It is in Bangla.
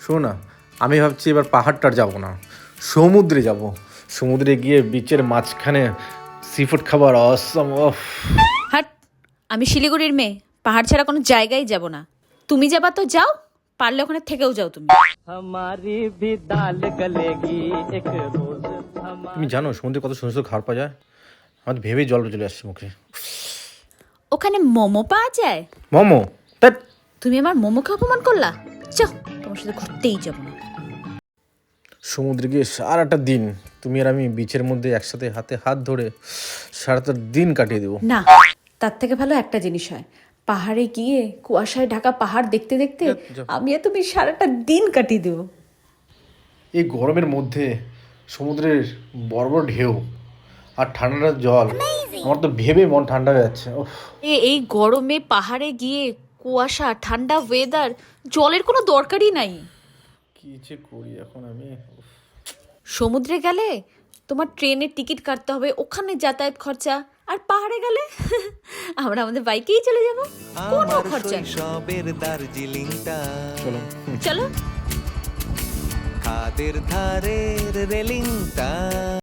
শোনো না, আমি ভাবছি এবার পাহাড়টার যাব না, সমুদ্রে যাব। সমুদ্রে গিয়ে বিচের মাঝখানে সি ফুড খাবার অসম। হাট, আমি শিলিগুড়ির মেয়ে, পাহাড় ছাড়া কোনো জায়গায় যাব না। তুমি যাবা তো যাও, পারলে ওখানে থেকেও যাও তুমি। তুমি জানো সমুদ্রে কত সুন্দর সুন্দর খাবার পাওয়া যায়? আমাদের ভেবেই জল চলে আসছে মুখে। ওখানে মোমো পাওয়া যায়? মোমো? ধ্যাৎ। তুমি আমার মোমোকে অপমান করলা। চল, তোমার সাথে ঘুরতেই যাবো না। সমুদ্রে গিয়ে সারাটা দিন তুমি আর আমি বিচের মধ্যে একসাথে হাতে হাত ধরে সারাটা দিন কাটিয়ে দেবো। না, তার থেকে ভালো একটা জিনিস হয়, পাহাড়ে গিয়ে কুয়াশায় ঢাকা পাহাড় দেখতে দেখতে আমি আর তুমি সারাটা দিন কাটিয়ে দেবো। এই গরমের মধ্যে সমুদ্রের বড় বড় ঢেউ আর ঠান্ডা জল, আমার তো ভেবে মন ঠান্ডা হয়ে যাচ্ছে। ওহ, এই গরমে পাহাড়ে গিয়ে কুয়াশা, ঠান্ডা ওয়েদার, জলের কোনো দরকারই নাই। কি যে করি এখন আমি। সমুদ্রে গেলে তোমার ট্রেনের টিকিট কাটতে হবে, ওখানে যাতায়াত খরচা, আর পাহাড়ে গেলে আমরা আমাদের বাইকেই চলে যাব, কোনো খরচা নেই। সবের দার্জিলিংটা চলো। চলো। খাদের ধারের রেলিংটা